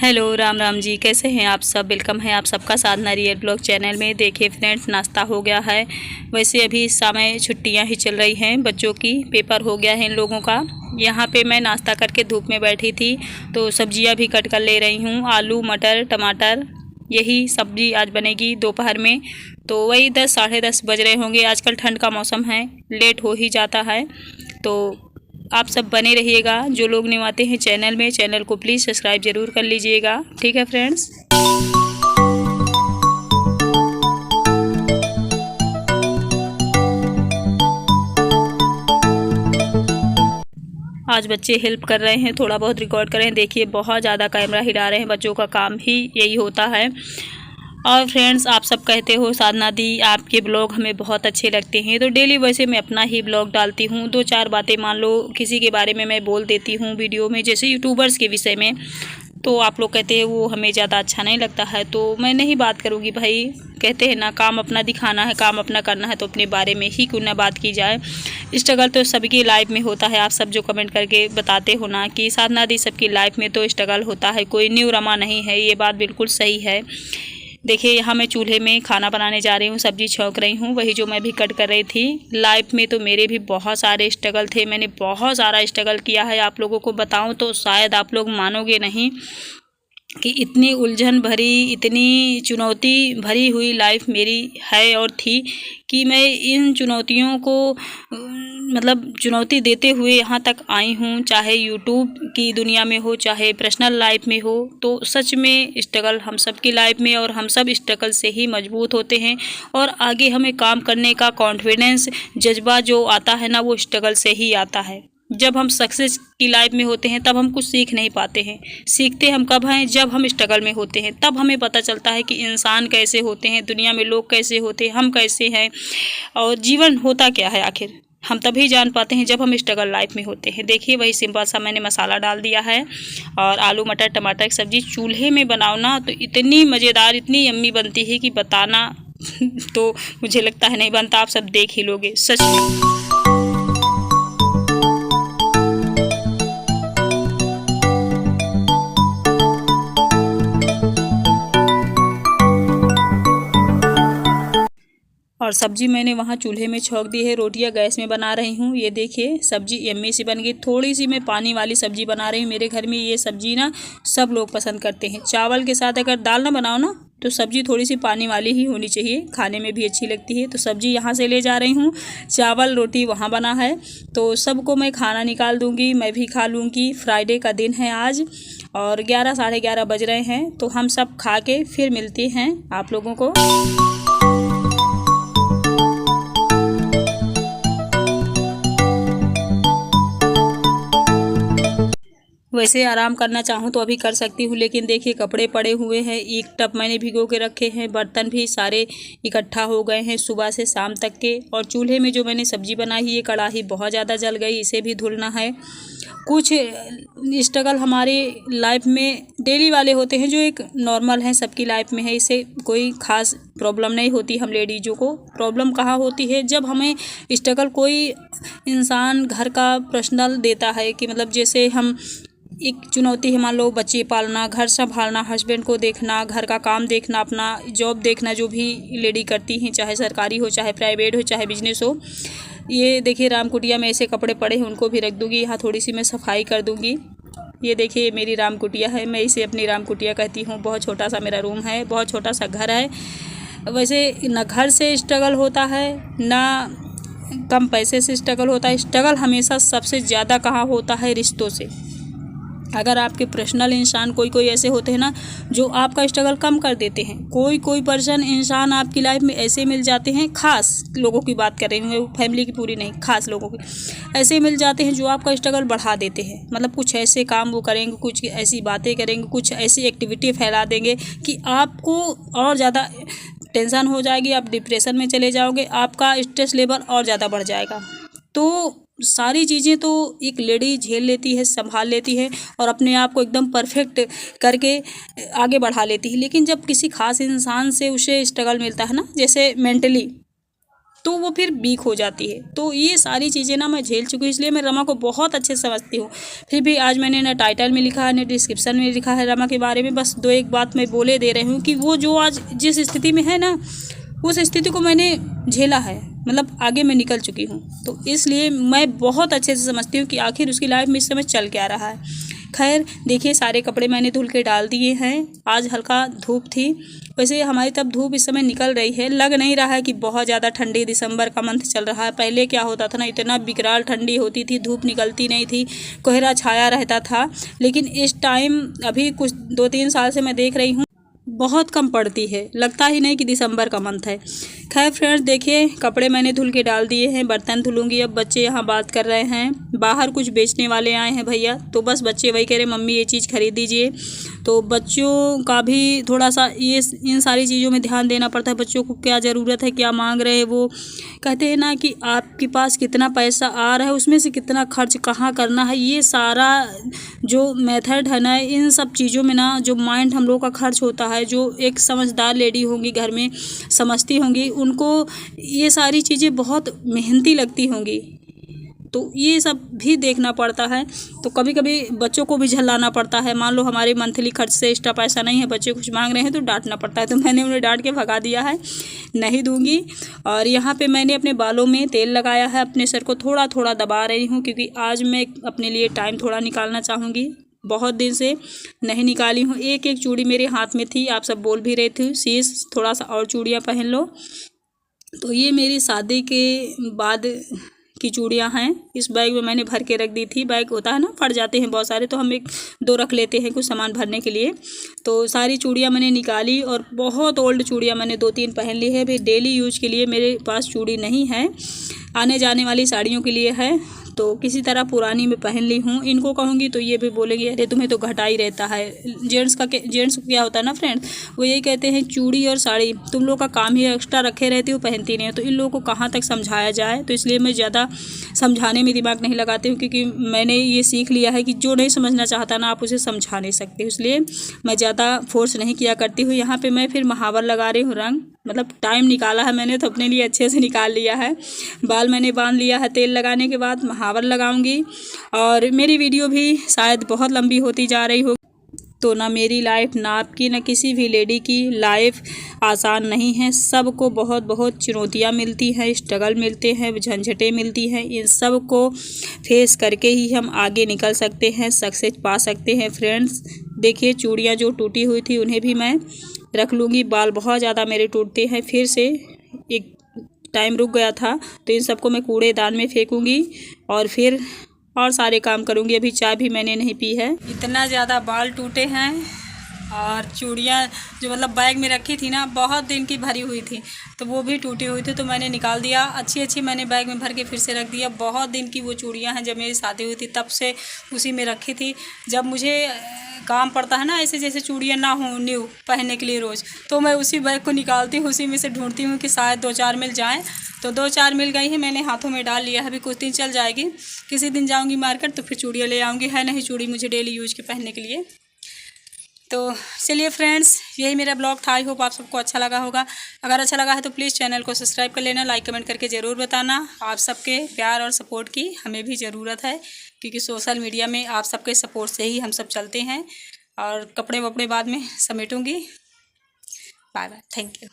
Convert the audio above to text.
Hello Ram Ram ji, कैसे हैं आप सब। वेलकम है आप सबका साधना रियल ब्लॉग चैनल में। देखिए फ्रेंड्स, नाश्ता हो गया है। वैसे अभी इस समय छुट्टियां ही चल रही हैं, बच्चों की पेपर हो गया है इन लोगों का। यहाँ पे मैं नाश्ता करके धूप में बैठी थी तो सब्जियां भी कट कर ले रही हूँ। आलू मटर टमाटर, यही सब्जी आज बनेगी दोपहर में। तो वही 10 साढ़े 10 बज रहे होंगे। आजकल ठंड का मौसम है, लेट हो ही जाता है। तो आप सब बने रहिएगा। जो लोग न्यू आते हैं चैनल में, चैनल को प्लीज़ सब्सक्राइब ज़रूर कर लीजिएगा। ठीक है फ्रेंड्स। आज बच्चे हेल्प कर रहे हैं, थोड़ा बहुत रिकॉर्ड कर रहे हैं। देखिए बहुत ज़्यादा कैमरा हिला रहे हैं, बच्चों का काम ही यही होता है। और फ्रेंड्स, आप सब कहते हो साधना दी आपके ब्लॉग हमें बहुत अच्छे लगते हैं, तो डेली वैसे मैं अपना ही ब्लॉग डालती हूँ। 2-4 बातें मान लो किसी के बारे में मैं बोल देती हूँ वीडियो में, जैसे यूट्यूबर्स के विषय में। तो आप लोग कहते हैं वो हमें ज़्यादा अच्छा नहीं लगता है, तो मैं नहीं बात करूँगी भाई। कहते हैं ना, काम अपना दिखाना है, काम अपना करना है, तो अपने बारे में ही क्यों ना बात की जाए। स्ट्रगल तो सबकी लाइफ में होता है। आप सब जो कमेंट करके बताते हो ना कि साधना दी सबकी लाइफ में तो स्ट्रगल होता है, कोई न्यू रमा नहीं है, ये बात बिल्कुल सही है। देखिए यहाँ मैं चूल्हे में खाना बनाने जा रही हूँ, सब्जी छौंक रही हूँ, वही जो मैं भी कट कर रही थी। लाइफ में तो मेरे भी बहुत सारे स्ट्रगल थे, मैंने बहुत सारा स्ट्रगल किया है। आप लोगों को बताऊँ तो शायद आप लोग मानोगे नहीं कि इतनी उलझन भरी, इतनी चुनौती भरी हुई लाइफ मेरी है और थी कि मैं इन चुनौतियों को मतलब चुनौती देते हुए यहाँ तक आई हूँ। चाहे यूट्यूब की दुनिया में हो, चाहे पर्सनल लाइफ में हो, तो सच में स्ट्रगल हम सब की लाइफ में, और हम सब स्ट्रगल से ही मजबूत होते हैं। और आगे हमें काम करने का कॉन्फिडेंस, जज्बा जो आता है ना, वो स्ट्रगल से ही आता है। जब हम सक्सेस की लाइफ में होते हैं तब हम कुछ सीख नहीं पाते हैं। सीखते हम कब हैं? जब हम स्ट्रगल में होते हैं, तब हमें पता चलता है कि इंसान कैसे होते हैं, दुनिया में लोग कैसे होते हैं, हम कैसे हैं, और जीवन होता क्या है आखिर। हम तभी जान पाते हैं जब हम स्ट्रगल लाइफ में होते हैं। देखिए वही सिंपल सा मैंने मसाला डाल दिया है, और आलू मटर टमाटर की सब्ज़ी चूल्हे में बनाओ ना तो इतनी मज़ेदार, इतनी यम्मी बनती है कि बताना तो मुझे लगता है नहीं बनता। आप सब देख ही लोगे सच में। और सब्जी मैंने वहाँ चूल्हे में छौंक दी है, रोटियां गैस में बना रही हूँ। ये देखिए सब्जी यम्मी सी बन गई। थोड़ी सी मैं पानी वाली सब्जी बना रही हूँ। मेरे घर में ये सब्जी ना सब लोग पसंद करते हैं। चावल के साथ अगर दाल ना बनाओ ना, तो सब्जी थोड़ी सी पानी वाली ही होनी चाहिए, खाने में भी अच्छी लगती है। तो सब्जी यहाँ से ले जा रही हूँ, चावल रोटी वहाँ बना है, तो सबको मैं खाना निकाल दूँगी, मैं भी खा लूँगी। फ्राइडे का दिन है आज, और 11 साढ़े 11 बज रहे हैं, तो हम सब खा के फिर मिलते हैं आप लोगों को। वैसे आराम करना चाहूँ तो अभी कर सकती हूँ, लेकिन देखिए कपड़े पड़े हुए हैं, एक टब मैंने भिगो के रखे हैं, बर्तन भी सारे इकट्ठा हो गए हैं सुबह से शाम तक के। और चूल्हे में जो मैंने सब्जी बनाई है, ये कढ़ाई बहुत ज़्यादा जल गई, इसे भी धुलना है। कुछ स्ट्रगल हमारे लाइफ में डेली वाले होते हैं, जो एक नॉर्मल है, सबकी लाइफ में है। इससे कोई ख़ास प्रॉब्लम नहीं होती। हम लेडीज़ों को प्रॉब्लम कहाँ होती है? जब हमें स्ट्रगल कोई इंसान घर का पर्सनल देता है, कि मतलब जैसे हम एक चुनौती है, मान लो बच्चे पालना, घर संभालना, हस्बैंड को देखना, घर का काम देखना, अपना जॉब देखना, जो भी लेडी करती हैं, चाहे सरकारी हो, चाहे प्राइवेट हो, चाहे बिजनेस हो। ये देखिए राम कुटिया में ऐसे कपड़े पड़े हैं, उनको भी रख दूँगी। यहाँ थोड़ी सी मैं सफाई कर दूँगी। ये देखिए मेरी राम कुटिया है, मैं इसे अपनी राम कुटिया कहती हूँ। बहुत छोटा सा मेरा रूम है, बहुत छोटा सा घर है। वैसे न घर से स्ट्रगल होता है, ना कम पैसे से स्ट्रगल होता है। स्ट्रगल हमेशा सबसे ज़्यादा कहाँ होता है? रिश्तों से। अगर आपके पर्सनल इंसान कोई ऐसे होते हैं ना, जो आपका स्ट्रगल कम कर देते हैं। कोई पर्सन इंसान आपकी लाइफ में ऐसे मिल जाते हैं, खास लोगों की बात कर रही हूँ, फैमिली की पूरी नहीं, खास लोगों की ऐसे मिल जाते हैं, जो आपका स्ट्रगल बढ़ा देते हैं। मतलब कुछ ऐसे काम वो करेंगे, कुछ ऐसी बातें करेंगे, कुछ ऐसी एक्टिविटी फैला देंगे कि आपको और ज़्यादा टेंशन हो जाएगी, आप डिप्रेशन में चले जाओगे, आपका स्ट्रेस लेवल और ज़्यादा बढ़ जाएगा। तो सारी चीज़ें तो एक लेडी झेल लेती है, संभाल लेती है, और अपने आप को एकदम परफेक्ट करके आगे बढ़ा लेती है। लेकिन जब किसी खास इंसान से उसे स्ट्रगल मिलता है ना, जैसे मेंटली, तो वो फिर वीक हो जाती है। तो ये सारी चीज़ें ना मैं झेल चुकी हूँ, इसलिए मैं रमा को बहुत अच्छे से समझती हूँ। फिर भी आज मैंने ना टाइटल में लिखा है ना डिस्क्रिप्शन में लिखा है रमा के बारे में, बस 2-1 बात मैं बोले दे रही हूँ कि वो जो आज जिस स्थिति में है ना, उस स्थिति को मैंने झेला है, मतलब आगे मैं निकल चुकी हूँ। तो इसलिए मैं बहुत अच्छे से समझती हूँ कि आखिर उसकी लाइफ में इस समय चल क्या रहा है। खैर देखिए, सारे कपड़े मैंने धुल के डाल दिए हैं। आज हल्का धूप थी, वैसे हमारी तब धूप इस समय निकल रही है। लग नहीं रहा है कि बहुत ज़्यादा ठंडी, दिसंबर का मंथ चल रहा है। पहले क्या होता था ना, इतना विकराल ठंडी होती थी, धूप निकलती नहीं थी, कोहरा छाया रहता था। लेकिन इस टाइम अभी कुछ 2-3 साल से मैं देख रही हूँ बहुत कम पड़ती है, लगता ही नहीं कि दिसंबर का मंथ है। खैर फ्रेंड्स देखिए, कपड़े मैंने धुल के डाल दिए हैं, बर्तन धुलूंगी। अब बच्चे यहाँ बात कर रहे हैं, बाहर कुछ बेचने वाले आए हैं भैया, तो बस बच्चे वही कह रहे मम्मी ये चीज़ खरीद दीजिए। तो बच्चों का भी थोड़ा सा ये इन सारी चीज़ों में ध्यान देना पड़ता है, बच्चों को क्या ज़रूरत है, क्या मांग रहे हैं। वो कहते हैं ना कि आपके पास कितना पैसा आ रहा है, उसमें से कितना खर्च कहाँ करना है, ये सारा जो मेथड है ना, इन सब चीज़ों में ना जो माइंड हम लोग का खर्च होता है, जो एक समझदार लेडी होंगी घर में समझती होंगी, उनको ये सारी चीज़ें बहुत मेहनती लगती होंगी। तो ये सब भी देखना पड़ता है। तो कभी कभी बच्चों को भी झल्लाना पड़ता है। मान लो हमारे मंथली खर्च से एक्स्ट्रा पैसा नहीं है, बच्चे कुछ मांग रहे हैं तो डांटना पड़ता है। तो मैंने उन्हें डांट के भगा दिया है, नहीं दूंगी। और यहाँ पे मैंने अपने बालों में तेल लगाया है, अपने सर को थोड़ा थोड़ा दबा रही हूँ, क्योंकि आज मैं अपने लिए टाइम थोड़ा निकालना चाहूँगी। बहुत दिन से नहीं निकाली हूँ। एक एक चूड़ी मेरे हाथ में थी, आप सब बोल भी रहे थे शीश थोड़ा सा और चूड़ियाँ पहन लो। तो ये मेरी शादी के बाद की चूड़ियाँ हैं। इस बैग में मैंने भर के रख दी थी। बैग होता है ना, फट जाते हैं बहुत सारे, तो हम 1-2 रख लेते हैं कुछ सामान भरने के लिए। तो सारी चूड़ियाँ मैंने निकाली, और बहुत ओल्ड चूड़ियाँ मैंने 2-3 पहन ली है। अभी डेली यूज के लिए मेरे पास चूड़ी नहीं है, आने जाने वाली साड़ियों के लिए है। तो किसी तरह पुरानी में पहन ली हूँ। इनको कहूँगी तो ये भी बोलेंगे अरे तुम्हें तो घटा ही रहता है। जेंट्स को क्या होता है ना फ्रेंड्स, वो यही कहते हैं चूड़ी और साड़ी तुम लोग का काम ही एक्स्ट्रा रखे रहती हो, पहनती नहीं हो। तो इन लोगों को कहाँ तक समझाया जाए, तो इसलिए मैं ज़्यादा समझाने में दिमाग नहीं लगाती हूँ, क्योंकि मैंने ये सीख लिया है कि जो नहीं समझना चाहता ना, आप उसे समझा नहीं सकते। इसलिए मैं ज़्यादा फोर्स नहीं किया करती हूँ। यहाँ पर मैं फिर महावर लगा रही हूँ रंग, मतलब टाइम निकाला है मैंने तो अपने लिए अच्छे से निकाल लिया है। बाल मैंने बांध लिया है, तेल लगाने के बाद महावर लगाऊंगी। और मेरी वीडियो भी शायद बहुत लंबी होती जा रही हो, तो ना मेरी लाइफ ना आपकी ना किसी भी लेडी की लाइफ आसान नहीं है। सबको बहुत बहुत चुनौतियाँ मिलती हैं, स्ट्रगल मिलते हैं, झंझटें मिलती हैं। इन सब को फेस करके ही हम आगे निकल सकते हैं, सक्सेस पा सकते हैं। फ्रेंड्स देखिए, चूड़ियाँ जो टूटी हुई थी उन्हें भी मैं रख लूँगी। बाल बहुत ज़्यादा मेरे टूटते हैं, फिर से एक टाइम रुक गया था, तो इन सबको मैं कूड़ेदान में फेंकूँगी और फिर और सारे काम करूँगी। अभी चाय भी मैंने नहीं पी है। इतना ज़्यादा बाल टूटे हैं, और चूड़ियाँ जो मतलब बैग में रखी थी ना, बहुत दिन की भरी हुई थी, तो वो भी टूटी हुई थी, तो मैंने निकाल दिया। अच्छी मैंने बैग में भर के फिर से रख दिया। बहुत दिन की वो चूड़ियाँ हैं, जब मेरी शादी हुई थी तब से उसी में रखी थी। जब मुझे काम पड़ता है ना, ऐसे जैसे चूड़ियाँ ना हो न्यू पहनने के लिए रोज़, तो मैं उसी बैग को निकालती हूँ, उसी में से ढूंढती हूँ कि शायद 2-4 मिल जाएँ। तो 2-4 मिल गई है, मैंने हाथों में डाल लिया है। अभी कुछ दिन चल जाएगी, किसी दिन जाऊँगी मार्केट तो फिर चूड़ियाँ ले आऊँगी। है नहीं चूड़ी मुझे डेली यूज के पहनने के लिए। तो चलिए फ्रेंड्स, यही मेरा ब्लॉग था। आई होप आप सबको अच्छा लगा होगा। अगर अच्छा लगा है तो प्लीज़ चैनल को सब्सक्राइब कर लेना, लाइक कमेंट करके ज़रूर बताना। आप सबके प्यार और सपोर्ट की हमें भी ज़रूरत है, क्योंकि सोशल मीडिया में आप सबके सपोर्ट से ही हम सब चलते हैं। और कपड़े वपड़े बाद में समेटूँगी। Bye bye, thank you.